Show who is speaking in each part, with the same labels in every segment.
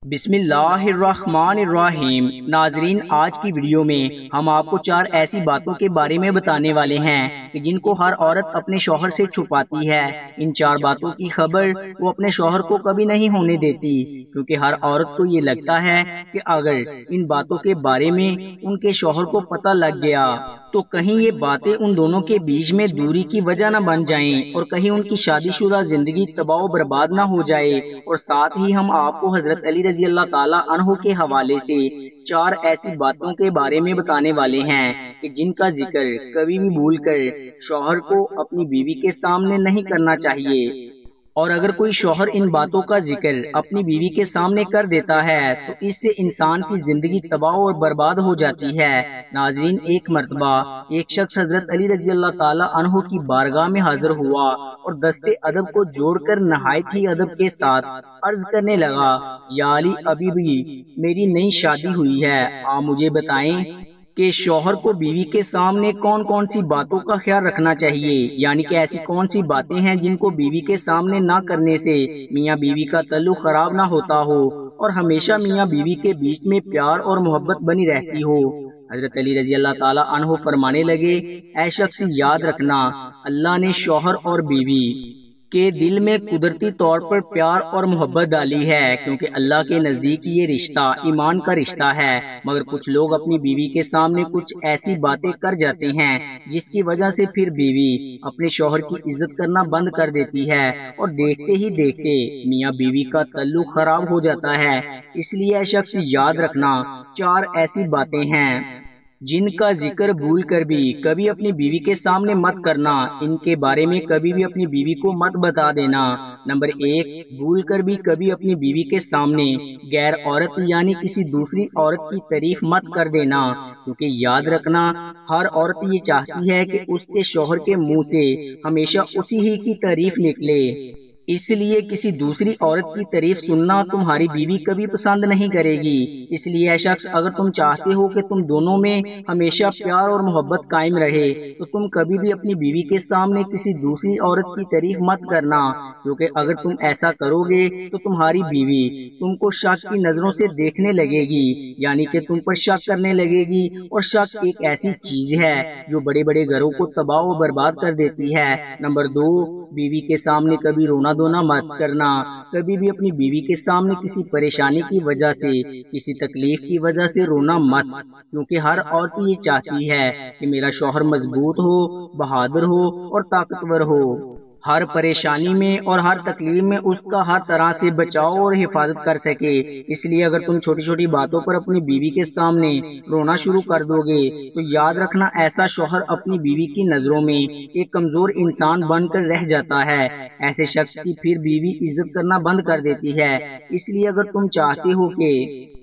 Speaker 1: بسم اللہ الرحمن الرحیم۔ ناظرین، آج کی ویڈیو میں ہم آپ کو 4 ایسی باتوں کے بارے میں بتانے والے ہیں کہ جن کو ہر عورت اپنے شوہر سے چھپاتی ہے۔ ان 4 باتوں کی خبر وہ اپنے شوہر کو کبھی نہیں ہونے دیتی، کیونکہ ہر عورت کو یہ لگتا ہے کہ اگر ان باتوں کے بارے میں ان کے شوہر کو پتہ لگ گیا تو کہیں یہ باتیں ان دونوں کے بیچ میں دوری کی وجہ نہ بن جائیں اور کہیں ان کی شادی شدہ زندگی تباہ و برباد نہ ہو جائے۔ اور ساتھ ہی ہم آپ کو حضرت علی رضی اللہ تعالی عنہ کے حوالے سے 4 ایسی باتوں کے بارے میں بتانے والے ہیں کہ جن کا ذکر کبھی بھی بھول کر شوہر کو اپنی بیوی کے سامنے نہیں کرنا چاہیے، اور اگر کوئی شوہر ان باتوں کا ذکر اپنی بیوی کے سامنے کر دیتا ہے تو اس سے انسان کی زندگی تباہ اور برباد ہو جاتی ہے۔ ناظرین، ایک مرتبہ ایک شخص حضرت علی رضی اللہ تعالی عنہ کی بارگاہ میں حاضر ہوا اور دست ادب کو جوڑ کر نہایت ہی ادب کے ساتھ عرض کرنے لگا، یا علی، ابھی بھی میری نئی شادی ہوئی ہے، آپ مجھے بتائیں کہ شوہر کو بیوی کے سامنے کون کون سی باتوں کا خیال رکھنا چاہیے، یعنی کہ ایسی کون سی باتیں ہیں جن کو بیوی کے سامنے نہ کرنے سے میاں بیوی کا تعلق خراب نہ ہوتا ہو اور ہمیشہ میاں بیوی کے بیچ میں پیار اور محبت بنی رہتی ہو۔ حضرت علی رضی اللہ تعالی عنہ فرمانے لگے، اے شخص، یاد رکھنا، اللہ نے شوہر اور بیوی کے دل میں قدرتی طور پر پیار اور محبت ڈالی ہے، کیونکہ اللہ کے نزدیک یہ رشتہ ایمان کا رشتہ ہے۔ مگر کچھ لوگ اپنی بیوی کے سامنے کچھ ایسی باتیں کر جاتے ہیں جس کی وجہ سے پھر بیوی اپنے شوہر کی عزت کرنا بند کر دیتی ہے اور دیکھتے ہی دیکھتے میاں بیوی کا تعلق خراب ہو جاتا ہے۔ اس لیے اے شخص، یاد رکھنا، 4 ایسی باتیں ہیں جن کا ذکر بھول کر بھی کبھی اپنی بیوی کے سامنے مت کرنا، ان کے بارے میں کبھی بھی اپنی بیوی کو مت بتا دینا۔ نمبر 1، بھول کر بھی کبھی اپنی بیوی کے سامنے غیر عورت یعنی کسی دوسری عورت کی تعریف مت کر دینا، کیونکہ یاد رکھنا، ہر عورت یہ چاہتی ہے کہ اس کے شوہر کے منہ سے ہمیشہ اسی ہی کی تعریف نکلے، اس لیے کسی دوسری عورت کی تعریف سننا تمہاری بیوی کبھی پسند نہیں کرے گی۔ اس لیے اے شخص، اگر تم چاہتے ہو کہ تم دونوں میں ہمیشہ پیار اور محبت قائم رہے تو تم کبھی بھی اپنی بیوی کے سامنے کسی دوسری عورت کی تعریف مت کرنا، کیونکہ اگر تم ایسا کرو گے تو تمہاری بیوی تم کو شک کی نظروں سے دیکھنے لگے گی، یعنی کہ تم پر شک کرنے لگے گی، اور شک ایک ایسی چیز ہے جو بڑے بڑے گھروں کو تباہ و برباد کر دیتی ہے۔ نمبر 2، بیوی کے سامنے کبھی رونا دھونا مت کرنا۔ کبھی بھی اپنی بیوی کے سامنے کسی پریشانی کی وجہ سے، کسی تکلیف کی وجہ سے رونا مت، کیونکہ ہر عورت یہ چاہتی ہے کہ میرا شوہر مضبوط ہو، بہادر ہو اور طاقتور ہو، ہر پریشانی میں اور ہر تکلیف میں اس کا ہر طرح سے بچاؤ اور حفاظت کر سکے۔ اس لیے اگر تم چھوٹی چھوٹی باتوں پر اپنی بیوی کے سامنے رونا شروع کر دو گے تو یاد رکھنا، ایسا شوہر اپنی بیوی کی نظروں میں ایک کمزور انسان بن کر رہ جاتا ہے۔ ایسے شخص کی پھر بیوی عزت کرنا بند کر دیتی ہے۔ اس لیے اگر تم چاہتے ہو کہ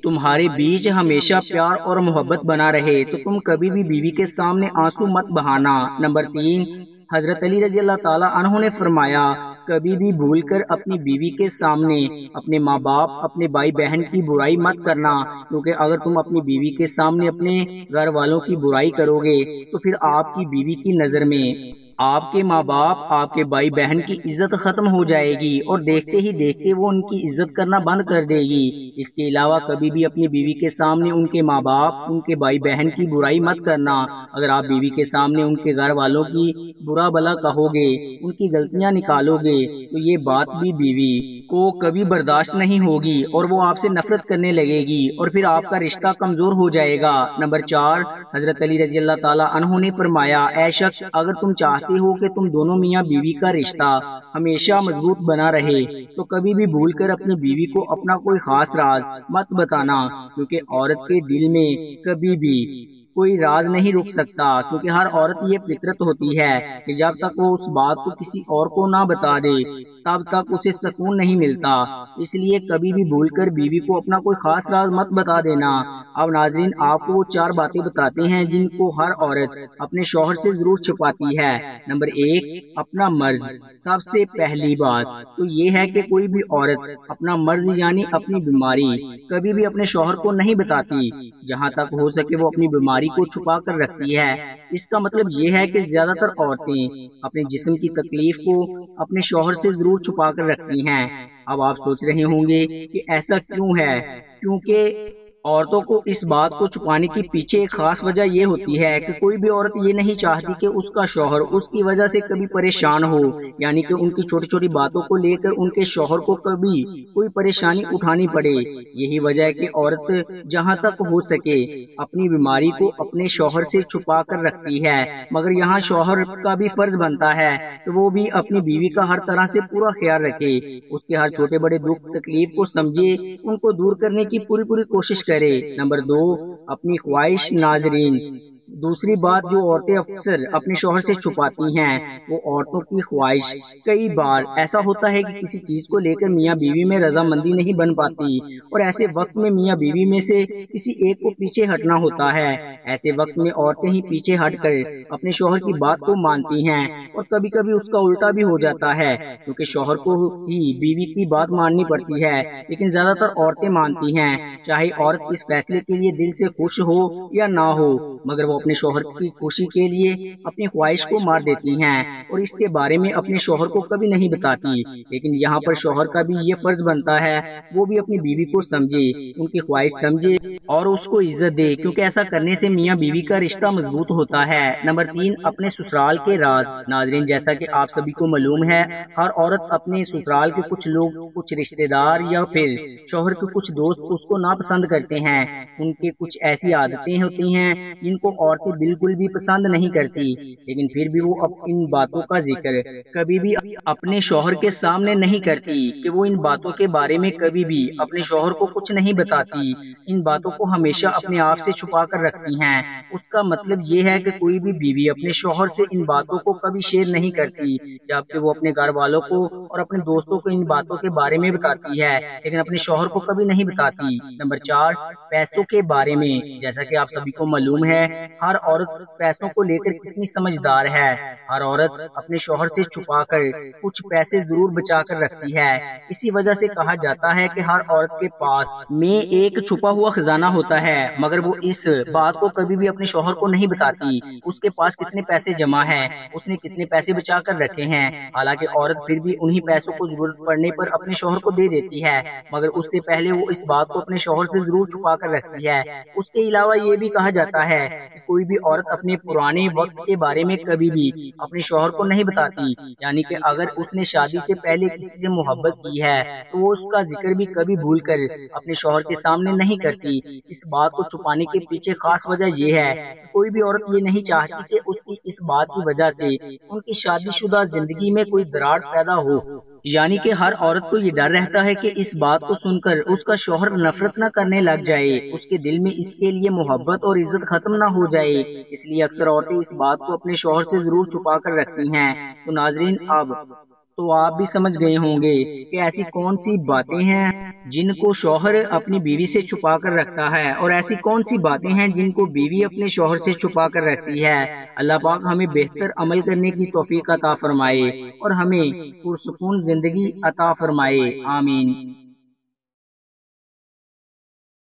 Speaker 1: تمہارے بیچ ہمیشہ پیار اور محبت بنا رہے تو تم کبھی بھی بیوی کے سامنے آنسو مت بہانا۔ نمبر 3، حضرت علی رضی اللہ تعالی عنہ نے فرمایا، کبھی بھی بھول کر اپنی بیوی کے سامنے اپنے ماں باپ، اپنے بھائی بہن کی برائی مت کرنا، کیونکہ اگر تم اپنی بیوی کے سامنے اپنے گھر والوں کی برائی کرو گے تو پھر آپ کی بیوی کی نظر میں آپ کے ماں باپ، آپ کے بھائی بہن کی عزت ختم ہو جائے گی اور دیکھتے ہی دیکھتے وہ ان کی عزت کرنا بند کر دے گی۔ اس کے علاوہ کبھی بھی اپنی بیوی کے سامنے ان کے ماں باپ، ان کے بھائی بہن کی برائی مت کرنا۔ اگر آپ بیوی کے سامنے ان کے گھر والوں کی برا بھلا کہو گے، ان کی غلطیاں نکالو گے تو یہ بات بھی بیوی کو کبھی برداشت نہیں ہوگی اور وہ آپ سے نفرت کرنے لگے گی اور پھر آپ کا رشتہ کمزور ہو جائے گا۔ نمبر 4، حضرت علی رضی اللہ تعالی عنہ نے فرمایا، اے شخص، اگر تم چاہتے ہو کہ تم دونوں میاں بیوی کا رشتہ ہمیشہ مضبوط بنا رہے تو کبھی بھی بھول کر اپنی بیوی کو اپنا کوئی خاص راز مت بتانا، کیونکہ عورت کے دل میں کبھی بھی کوئی راز نہیں رک سکتا، کیونکہ ہر عورت یہ فطرت ہوتی ہے کہ جب تک وہ اس بات کو کسی اور کو نہ بتا دے تب تک اسے سکون نہیں ملتا۔ اس لیے کبھی بھی بھول کر بیوی کو اپنا کوئی خاص راز مت بتا دینا۔ اب ناظرین، آپ کو وہ 4 باتیں بتاتے ہیں جن کو ہر عورت اپنے شوہر سے ضرور چھپاتی ہے۔ نمبر 1، اپنا مرض۔ سب سے پہلی بات تو یہ ہے کہ کوئی بھی عورت اپنا مرض یعنی اپنی بیماری کبھی بھی اپنے شوہر کو نہیں بتاتی، جہاں تک ہو سکے وہ اپنی بیماری کو چھپا کر رکھتی ہے۔ اس کا مطلب یہ ہے کہ زیادہ تر عورتیں اپنے جسم کی تکلیف کو اپنے شوہر سے ضرور چھپا کر رکھتی ہیں۔ اب آپ سوچ رہے ہوں گے کہ ایسا کیوں ہے؟ کیونکہ عورتوں کو اس بات کو چھپانے کی پیچھے ایک خاص وجہ یہ ہوتی ہے کہ کوئی بھی عورت یہ نہیں چاہتی کہ اس کا شوہر اس کی وجہ سے کبھی پریشان ہو، یعنی کہ ان کی چھوٹی چھوٹی باتوں کو لے کر ان کے شوہر کو کبھی کوئی پریشانی اٹھانی پڑے۔ یہی وجہ ہے کہ عورت جہاں تک ہو سکے اپنی بیماری کو اپنے شوہر سے چھپا کر رکھتی ہے، مگر یہاں شوہر کا بھی فرض بنتا ہے کہ وہ بھی اپنی بیوی کا ہر طرح سے پورا خیال رکھے، اس کے ہر چھوٹے بڑے دکھ تکلیف کو سمجھے، ان کو دور کرنے کی پوری کوشش کرے۔ نمبر 2، اپنی خواہش۔ ناظرین، دوسری بات جو عورتیں اکثر اپنے شوہر سے چھپاتی ہیں وہ عورتوں کی خواہش۔ کئی بار ایسا ہوتا ہے کہ کسی چیز کو لے کر میاں بیوی میں رضامندی نہیں بن پاتی اور ایسے وقت میں میاں بیوی میں سے کسی ایک کو پیچھے ہٹنا ہوتا ہے۔ ایسے وقت میں عورتیں ہی پیچھے ہٹ کر اپنے شوہر کی بات کو مانتی ہیں اور کبھی کبھی اس کا الٹا بھی ہو جاتا ہے، کیونکہ شوہر کو ہی بیوی کی بات ماننی پڑتی ہے، لیکن زیادہ تر عورتیں مانتی ہیں، چاہے عورت اس فیصلے کے لیے دل سے خوش ہو یا نہ ہو، مگر وہ اپنے شوہر کی خوشی کے لیے اپنی خواہش کو مار دیتی ہیں اور اس کے بارے میں اپنے شوہر کو کبھی نہیں بتاتی۔ لیکن یہاں پر شوہر کا بھی یہ فرض بنتا ہے وہ بھی اپنی بیوی کو سمجھے، ان کی خواہش سمجھے اور اس کو عزت دے، کیونکہ ایسا کرنے سے میاں بیوی کا رشتہ مضبوط ہوتا ہے۔ نمبر 3، اپنے سسرال کے راز۔ ناظرین، جیسا کہ آپ سبھی کو معلوم ہے، ہر عورت اپنے سسرال کے کچھ لوگ، کچھ رشتہ دار یا پھر شوہر کے کچھ دوست اس کو ناپسند کرتے ہیں۔ ان کے کچھ ایسی عادتیں ہوتی ہیں جن کو عورتیں بالکل بھی پسند نہیں کرتی، لیکن پھر بھی وہ ان باتوں کا ذکر کبھی بھی اپنے شوہر کے سامنے نہیں کرتی، کہ وہ ان باتوں کے بارے میں کبھی بھی اپنے شوہر کو کچھ نہیں بتاتی، ان باتوں کو ہمیشہ اپنے آپ سے چھپا کر رکھتی ہیں۔ اس کا مطلب یہ ہے کہ کوئی بھی بیوی اپنے شوہر سے ان باتوں کو کبھی شیئر نہیں کرتی، جبکہ وہ اپنے گھر والوں کو اور اپنے دوستوں کو ان باتوں کے بارے میں بتاتی ہے، لیکن اپنے شوہر کو کبھی نہیں بتاتی۔ نمبر 4، پیسوں کے بارے میں۔ جیسا کہ آپ سبھی کو معلوم ہے، ہر عورت پیسوں کو لے کر کتنی سمجھدار ہے۔ ہر عورت اپنے شوہر سے چھپا کر کچھ پیسے ضرور بچا کر رکھتی ہے۔ اسی وجہ سے کہا جاتا ہے کہ ہر عورت کے پاس میں ایک چھپا ہوا خزانہ ہوتا ہے، مگر وہ اس بات کو کبھی بھی اپنے شوہر کو نہیں بتاتی، اس کے پاس کتنے پیسے جمع ہیں، اس نے کتنے پیسے بچا کر رکھے ہیں۔ حالانکہ عورت پھر بھی انہی پیسوں کو ضرورت پڑنے پر اپنے شوہر کو دے دیتی ہے، مگر اس سے پہلے وہ اس بات کو اپنے شوہر سے ضرور چھپا کر رکھتی ہے۔ اس کے علاوہ یہ بھی کہا جاتا ہے کہ کوئی بھی عورت اپنے پرانے وقت کے بارے میں کبھی بھی اپنے شوہر کو نہیں بتاتی، یعنی کہ اگر اس نے شادی سے پہلے کسی سے محبت کی ہے تو وہ اس کا ذکر بھی کبھی بھول کر اپنے شوہر کے سامنے نہیں کرتی۔ اس بات کو چھپانے کے پیچھے خاص وجہ یہ ہے کہ کوئی بھی عورت یہ نہیں چاہتی کہ اس کی اس بات کی وجہ سے ان کی شادی شدہ زندگی میں کوئی دراڑ پیدا ہو، یعنی کہ ہر عورت کو یہ ڈر رہتا ہے کہ اس بات کو سن کر اس کا شوہر نفرت نہ کرنے لگ جائے، اس کے دل میں اس کے لیے محبت اور عزت ختم نہ ہو جائے، اس لیے اکثر عورتیں اس بات کو اپنے شوہر سے ضرور چھپا کر رکھتی ہیں۔ تو ناظرین، اب تو آپ بھی سمجھ گئے ہوں گے کہ ایسی کون سی باتیں ہیں جن کو شوہر اپنی بیوی سے چھپا کر رکھتا ہے اور ایسی کون سی باتیں ہیں جن کو بیوی اپنے شوہر سے چھپا کر رکھتی ہے۔ اللہ پاک ہمیں بہتر عمل کرنے کی توفیق عطا فرمائے اور ہمیں پرسکون زندگی عطا فرمائے، آمین۔